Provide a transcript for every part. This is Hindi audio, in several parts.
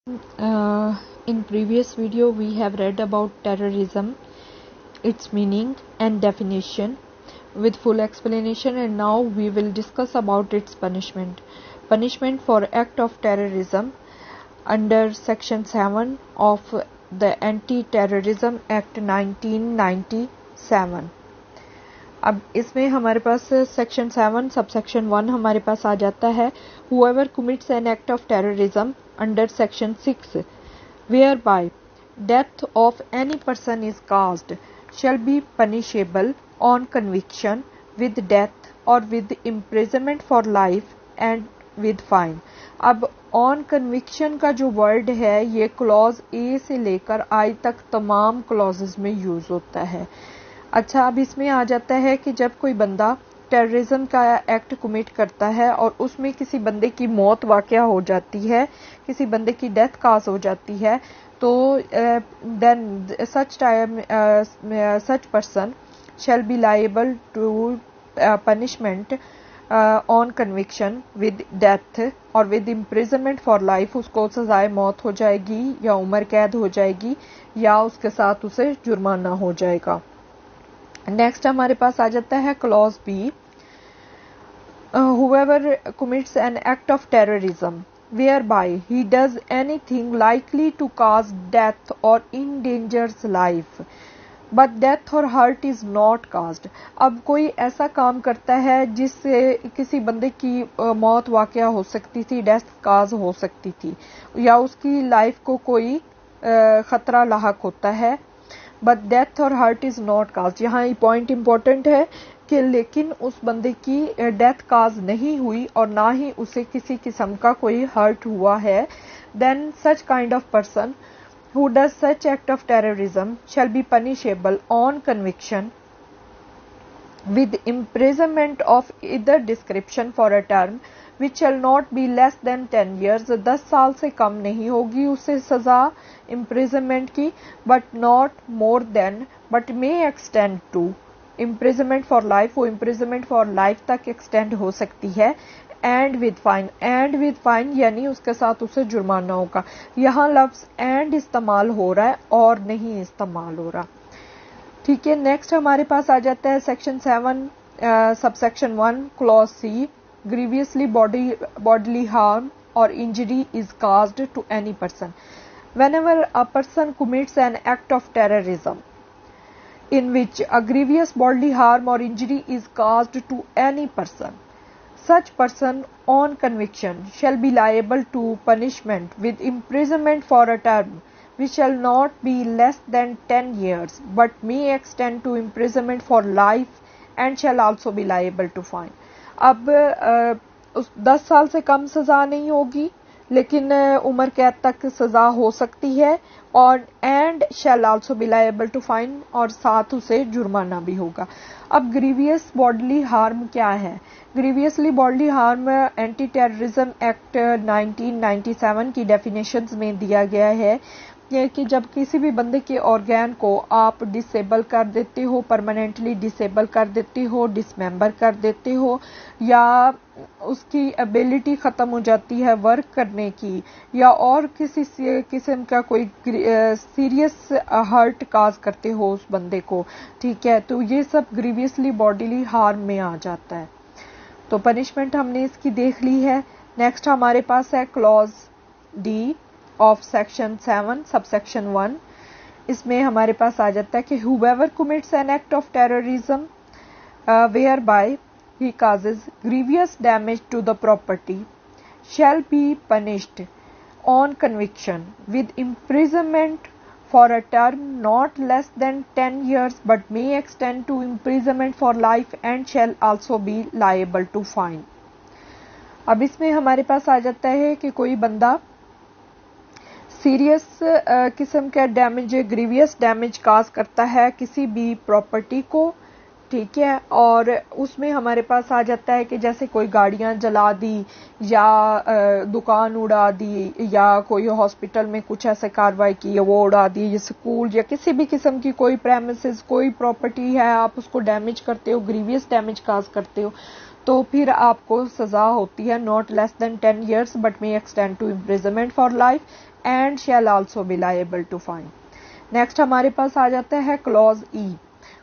In previous video we have read about terrorism, its meaning and definition with full explanation, and now we will discuss about its punishment. Punishment for act of terrorism under section 7 of the Anti-Terrorism Act 1997. अब इसमें हमारे पास सेक्शन 7 सबसेक्शन 1 हमारे पास आ जाता है. Whoever commits an act of terrorism under section 6 whereby death of any person is caused shall be punishable on conviction with death or with imprisonment for life and with fine. अब on conviction का जो वर्ड है ये क्लॉज ए से लेकर आई तक तमाम क्लॉजेस में यूज होता है. अच्छा, अब इसमें आ जाता है कि जब कोई बंदा टेररिज्म का एक्ट कमिट करता है और उसमें किसी बंदे की मौत वाक़या हो जाती है, किसी बंदे की डेथ काज हो जाती है, तो then such person shall be liable to punishment on conviction with death और विद इम्प्रिजनमेंट फॉर लाइफ. उसको सजाए मौत हो जाएगी या उम्र कैद हो जाएगी या उसके साथ उसे जुर्माना हो जाएगा. नेक्स्ट हमारे पास आ जाता है clause B. Whoever commits an act of terrorism whereby he does anything likely to cause death or endangers life but death or hurt is not caused. अब कोई ऐसा काम करता है जिससे किसी बंदे की मौत वाक़या हो सकती थी, डेथ काज हो सकती थी या उसकी लाइफ को कोई खतरा लाहक होता है, बट डेथ और हर्ट इज नॉट काज. यहाँ ये पॉइंट इंपॉर्टेंट है कि लेकिन उस बंदे की डेथ काज नहीं हुई और ना ही उसे किसी किस्म का कोई हर्ट हुआ है, then such kind of person who does such act of terrorism shall be punishable on conviction with imprisonment of either description for a term which shall not be less than 10 years. 10 साल से कम नहीं होगी उसे सजा imprisonment की, but not more than, but may extend to imprisonment for life. वो imprisonment for life तक extend हो सकती है. And with fine, and with fine यानी उसके साथ उसे जुर्माना होगा. यहाँ लफ्ज एंड इस्तेमाल हो रहा है और नहीं इस्तेमाल हो रहा. ठीक है, नेक्स्ट हमारे पास आ जाता है section 7 subsection 1 clause C. Grievously bodily harm or injury is caused to any person. Whenever a person commits an act of terrorism in which a grievous bodily harm or injury is caused to any person, such person on conviction shall be liable to punishment with imprisonment for a term which shall not be less than 10 years but may extend to imprisonment for life and shall also be liable to fine. अब 10 साल से कम सजा नहीं होगी लेकिन उम्र कैद तक सजा हो सकती है और and shall also be liable to fine और साथ उसे जुर्माना भी होगा. अब ग्रीवियस बॉडली हार्म क्या है? Grievously bodily harm anti terrorism act 1997 की डेफिनेशंस में दिया गया है कि जब किसी भी बंदे के ऑर्गन को आप डिसेबल कर देते हो, परमानेंटली डिसेबल कर देते हो, डिसमेंबर कर देते हो या उसकी एबिलिटी ख़त्म हो जाती है वर्क करने की या और किसी किस्म का कोई सीरियस हर्ट काज करते हो उस बंदे को, ठीक है, तो ये सब ग्रीवियसली बॉडीली हार्म में आ जाता है. तो पनिशमेंट हमने इसकी देख ली है. नेक्स्ट हमारे पास है clause D of section 7 subsection 1. इसमें हमारे पास आ जाता है कि whoever commits an act of terrorism whereby he causes grievous damage to the property shall be punished on conviction with imprisonment for a term not less than 10 years but may extend to imprisonment for life and shall also be liable to fine. अब इसमें हमारे पास आ जाता है कि कोई बंदा सीरियस किस्म का डैमेज, ग्रीवियस डैमेज काज करता है किसी भी प्रॉपर्टी को, ठीक है, और उसमें हमारे पास आ जाता है कि जैसे कोई गाड़ियां जला दी या दुकान उड़ा दी या कोई हॉस्पिटल में कुछ ऐसे कार्रवाई की वो उड़ा दी या स्कूल या किसी भी किस्म की कोई प्रेमिसेस कोई प्रॉपर्टी है आप उसको डैमेज करते हो, ग्रीवियस डैमेज काज करते हो, तो फिर आपको सजा होती है not less than 10 years but may extend to imprisonment for life and shall also be liable to fine. Next हमारे पास आ जाता है क्लॉज ई।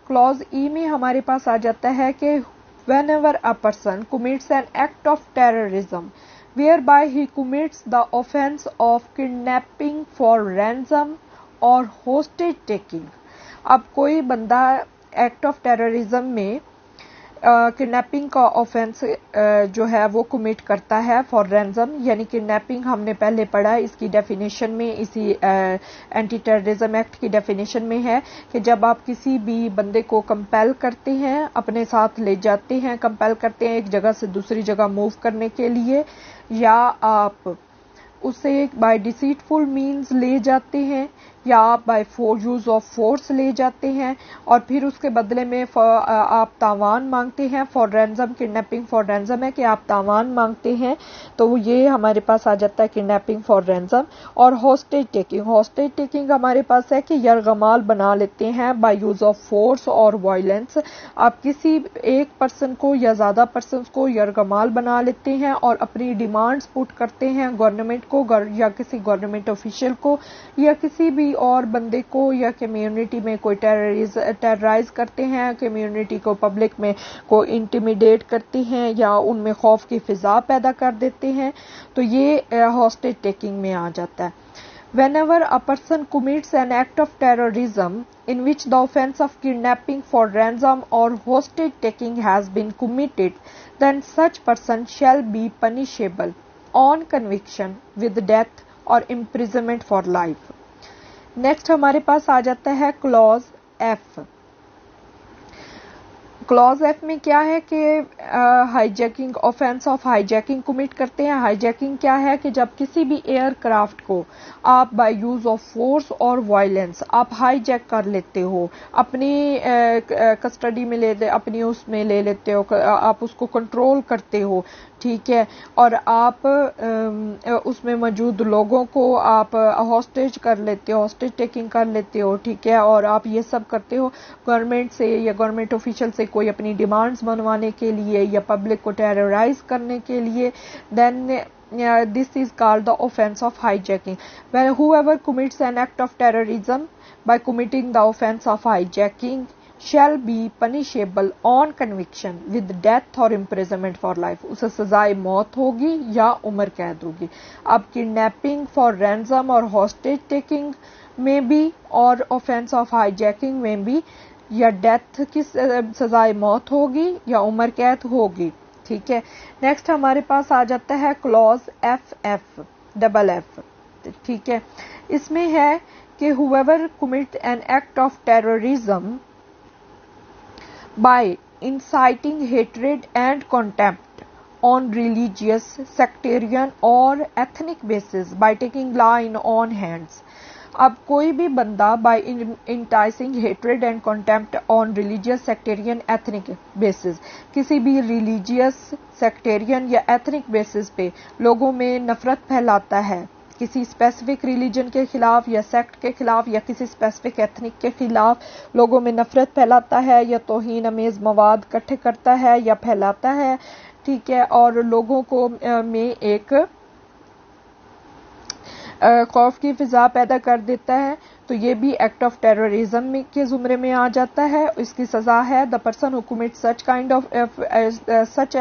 क्लॉज ई में हमारे पास आ जाता है कि whenever a person commits an act of terrorism whereby he commits the offense of kidnapping for ransom or hostage taking। अब कोई बंदा एक्ट ऑफ टेररिज्म में किडनैपिंग का ऑफेंस जो है वो कमिट करता है फॉर रैंसम, यानी किडनैपिंग हमने पहले पढ़ा, इसकी डेफिनेशन में इसी एंटी टेररिज्म एक्ट की डेफिनेशन में है कि जब आप किसी भी बंदे को कंपेल करते हैं, अपने साथ ले जाते हैं, कंपेल करते हैं एक जगह से दूसरी जगह मूव करने के लिए, या आप उसे बाय डिसीटफुल मीन्स ले जाते हैं, या आप बाय यूज ऑफ फोर्स ले जाते हैं और फिर उसके बदले में आप तावान मांगते हैं for ransom. Kidnapping for ransom है कि आप तावान मांगते हैं, तो ये हमारे पास आ जाता है किडनैपिंग फॉर रैंसम। और हॉस्टेज टेकिंग, हॉस्टेज टेकिंग हमारे पास है कि यरगमाल बना लेते हैं बाय यूज ऑफ फोर्स और वायलेंस। आप किसी एक पर्सन को या ज्यादा पर्सन को यरगमाल बना लेते हैं और अपनी डिमांड्स पुट करते हैं गवर्नमेंट को या किसी गवर्नमेंट ऑफिशियल को या किसी भी और बंदे को, या कम्युनिटी में कोई टेरराइज करते हैं, कम्युनिटी को पब्लिक में को इंटिमिडेट करते हैं या उनमें खौफ की फिजा पैदा कर देते हैं, तो ये हॉस्टेज टेकिंग में आ जाता है। Whenever a person commits an act of terrorism in which the offense of kidnapping for ransom or hostage taking has been committed, then such person shall be punishable on conviction with death or imprisonment for life। Next हमारे पास आ जाता है क्लॉज एफ। क्लॉज एफ में क्या है कि hijacking, offence of hijacking commit करते हैं। हाईजैकिंग क्या है कि जब किसी भी एयरक्राफ्ट को आप बाय यूज ऑफ फोर्स और वायलेंस आप हाईजैक कर लेते हो, अपनी कस्टडी में अपनी उसमें ले लेते हो, आप उसको कंट्रोल करते हो, ठीक है, और आप उसमें मौजूद लोगों को आप हॉस्टेज कर लेते हो, हॉस्टेज टेकिंग कर लेते हो, ठीक है, और आप ये सब करते हो गवर्नमेंट से या गवर्नमेंट ऑफिशियल से कोई अपनी डिमांड्स मनवाने के लिए या पब्लिक को टेरराइज करने के लिए, then this is called the offense of hijacking। When whoever commits an act of terrorism by committing the offense of hijacking shall be punishable on conviction with death or imprisonment for life। उसे सजाए मौत होगी या उम्र कैद होगी। अब किडनैपिंग फॉर रैंसम और हॉस्टेज टेकिंग में भी और ऑफेंस ऑफ हाईजैकिंग में भी या डेथ की सजाए मौत होगी या उम्र कैद होगी, ठीक है। नेक्स्ट हमारे पास आ जाता है clause F F, double F, ठीक है। इसमें है कि whoever commit an act of terrorism by inciting hatred and contempt on religious, sectarian or ethnic basis by taking law in own hands। अब कोई भी बंदा by enticing hatred and contempt on religious, sectarian, ethnic basis, किसी भी रिलीजियस, सेक्टेरियन या एथनिक बेसिस पे लोगों में नफरत फैलाता है, किसी स्पेसिफिक रिलीजन के खिलाफ या सेक्ट के खिलाफ या किसी स्पेसिफिक एथनिक के खिलाफ लोगों में नफरत फैलाता है या तौहीन अमेज मवाद इकट्ठे करता है या फैलाता है, ठीक है, और लोगों को में एक खौफ की फिजा पैदा कर देता है, तो ये भी एक्ट ऑफ टेररिज्म के जुमरे में आ जाता है। इसकी सजा है the person who commit such kind of such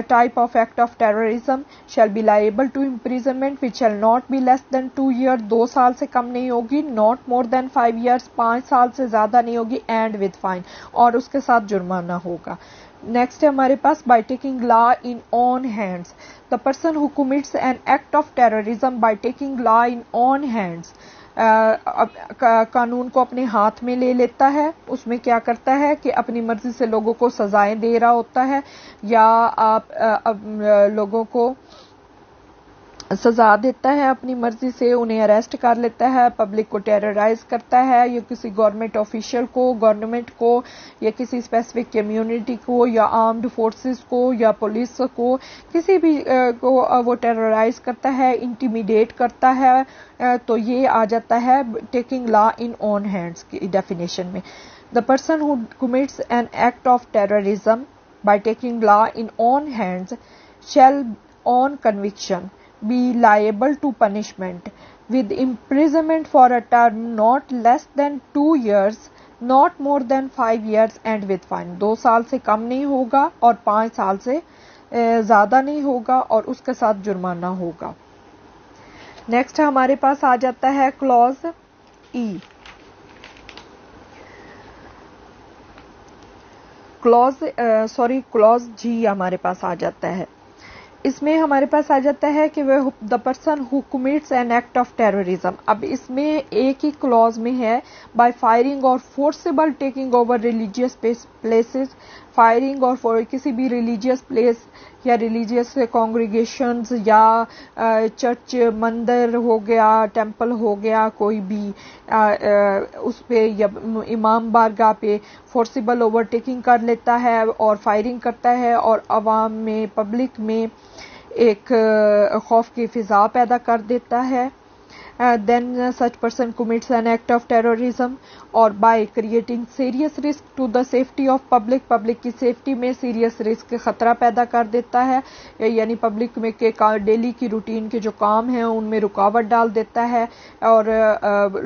type of act of terrorism shall be liable to imprisonment which shall not be less than 2 years, 2 साल से कम नहीं होगी, नॉट मोर देन 5 years, 5 साल से ज्यादा नहीं होगी, एंड विद फाइन, और उसके साथ जुर्माना होगा। नेक्स्ट है हमारे पास by taking law in own hands. The person who commits an act of terrorism by taking law in own hands, कानून को अपने हाथ में ले लेता है। उसमें क्या करता है कि अपनी मर्जी से लोगों को सजाएं दे रहा होता है, या आप लोगों को सजा देता है अपनी मर्जी से, उन्हें अरेस्ट कर लेता है, पब्लिक को टेरराइज करता है, या किसी गवर्नमेंट ऑफिशियल को, गवर्नमेंट को, या किसी स्पेसिफिक कम्युनिटी को, या आर्म्ड फोर्सेस को, या पुलिस को, किसी भी को वो टेरराइज करता है, इंटिमिडेट करता है, तो ये आ जाता है taking law in own hands की डेफिनेशन में। The person who commits an act of terrorism by taking law in own hands shall on conviction be liable to punishment with imprisonment for a term not less than 2 years, not more than 5 years and with fine. 2 साल से कम नहीं होगा और 5 साल से ज़्यादा नहीं होगा और उसके साथ जुर्माना होगा. नेक्स्ट हमारे पास आ जाता है क्लॉज ई. क्लॉज जी हमारे पास आ जाता है. इसमें हमारे पास आ जाता है कि वह the person who commits an act of terrorism. अब इसमें एक ही क्लॉज में है बाय फायरिंग और forcible taking over religious places, firing और किसी भी रिलीजियस प्लेस या रिलीजियस कॉन्ग्रीगेशंस या चर्च मंदिर हो गया, टेंपल हो गया, कोई भी उस पे या इमाम बारगाह पे फोर्सेबल ओवरटेकिंग कर लेता है और फायरिंग करता है और अवाम में पब्लिक में एक खौफ की फिजा पैदा कर देता है. Then such person commits an act of terrorism और by creating serious risk to the safety of public, public की सेफ्टी में serious risk खतरा पैदा कर देता है, यानी पब्लिक में के डेली की रूटीन के जो काम हैं उनमें रुकावट डाल देता है और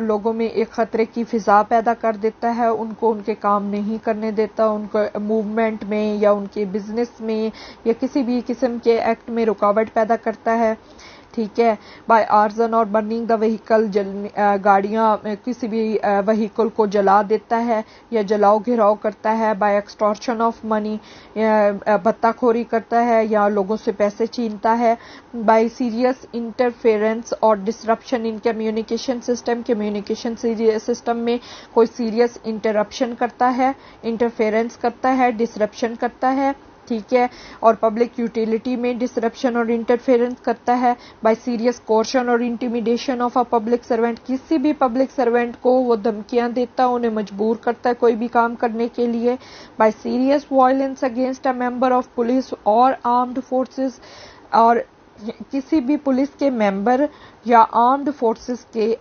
लोगों में एक खतरे की फिजा पैदा कर देता है, उनको उनके काम नहीं करने देता, उनको मूवमेंट में या उनके बिजनेस में या किसी भी किस्म के एक्ट में रुकावट पैदा करता है. ठीक है. बाय आर्सन और बर्निंग द व्हीकल, गाड़ियां किसी भी व्हीकल को जला देता है या जलाओ घिराव करता है. बाय एक्सटॉर्शन ऑफ मनी, भत्ताखोरी करता है या लोगों से पैसे छीनता है. बाय सीरियस इंटरफेरेंस और disruption in communication system, communication system में कोई सीरियस इंटरप्शन करता है, इंटरफेरेंस करता है, डिसरप्शन करता है. ठीक है. और पब्लिक यूटिलिटी में डिसरप्शन और इंटरफेरेंस करता है. बाय सीरियस कोर्शन और intimidation of a public servant, किसी भी पब्लिक सर्वेंट को वो धमकियां देता, उन्हें मजबूर करता है कोई भी काम करने के लिए. By serious violence against a member of police और आर्म्ड फोर्सेस, और किसी भी पुलिस के मेंबर या आर्म्ड फोर्सेस के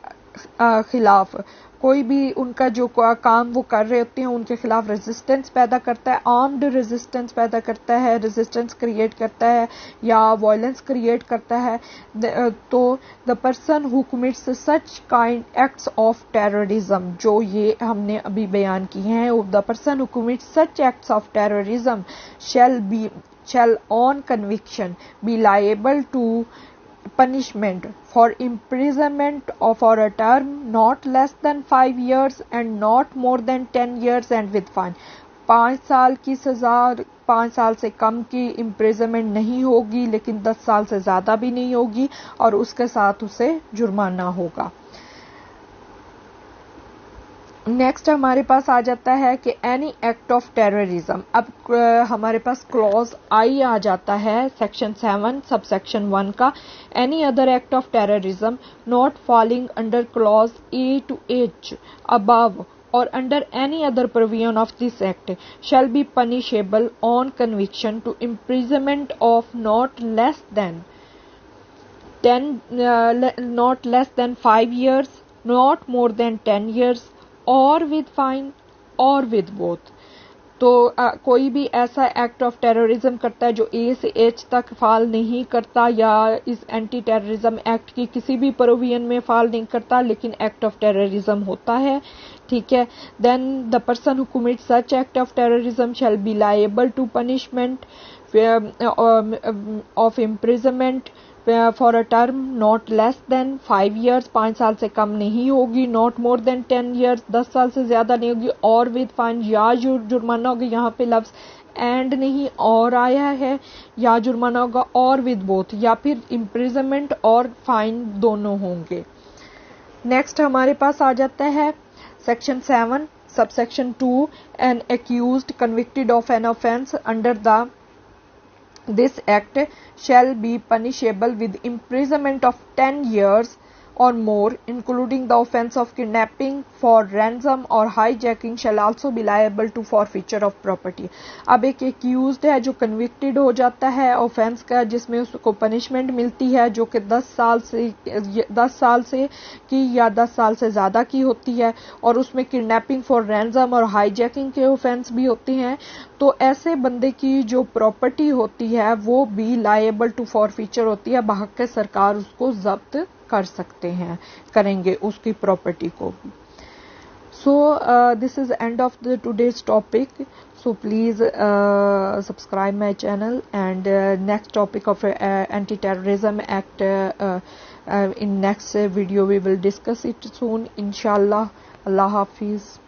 खिलाफ कोई भी उनका जो काम वो कर रहे होते हैं उनके खिलाफ रेजिस्टेंस पैदा करता है, आर्म्ड रेजिस्टेंस पैदा करता है, रेजिस्टेंस क्रिएट करता है या वायलेंस क्रिएट करता है. तो the person who commits such kind acts of terrorism, जो ये हमने अभी बयान किए हैं, the person who commits such acts of terrorism shall on conviction be liable to punishment for imprisonment for a term not less than 5 years and not more than 10 years and with fine. 5 साल की सजा, 5 साल से कम की इम्प्रिजनमेंट नहीं होगी लेकिन 10 साल से ज्यादा भी नहीं होगी और उसके साथ उसे जुर्माना होगा. नेक्स्ट हमारे पास आ जाता है कि एनी एक्ट ऑफ टेररिज्म. अब हमारे पास क्लॉज आई आ जाता है सेक्शन 7 सब सेक्शन 1 का. Any other act of terrorism not falling under clause A to H above or under any other provision of this act shall be punishable on conviction to imprisonment of not less than 5 years, not more than 10 years और विद फाइन और विद बोथ. तो कोई भी ऐसा एक्ट ऑफ टेररिज्म करता है जो ए से एच तक फाल नहीं करता या इस एंटी टेररिज्म एक्ट की किसी भी प्रोविजन में फाल नहीं करता लेकिन एक्ट ऑफ टेररिज्म होता है. ठीक है. Then the person who commit such act of terrorism shall be liable to punishment of imprisonment for a term not less than 5 years, 5 साल से कम नहीं होगी, नॉट मोर देन 10 years, 10 साल से ज्यादा नहीं होगी, और विद फाइन या जुर्माना होगा. यहाँ पे लफ्ज एंड नहीं और आया है, या जुर्माना होगा और विद बोथ, या फिर इम्प्रिजनमेंट और फाइन दोनों होंगे. नेक्स्ट हमारे पास आ जाता है section 7 subsection 2. N accused convicted of an offence under the this act shall be punishable with imprisonment of 10 years or more, including the offense of kidnapping for ransom or hijacking, shall also be liable to forfeiture of property. अब एक accused है जो convicted हो जाता है offense का जिसमें उसको punishment मिलती है जो कि 10 साल से की या 10 साल से ज़्यादा की होती है और उसमें kidnapping for ransom और hijacking के offense भी होते हैं, तो ऐसे बंदे की जो प्रॉपर्टी होती है वो भी लायबल टू फॉरफीचर होती है, बहक सरकार उसको जब्त कर सकते हैं, करेंगे उसकी प्रॉपर्टी को भी. So this is end of the today's topic. So please subscribe my channel, and next topic of Anti-Terrorism Act in next video we will discuss it soon, inshallah. Allah Hafiz.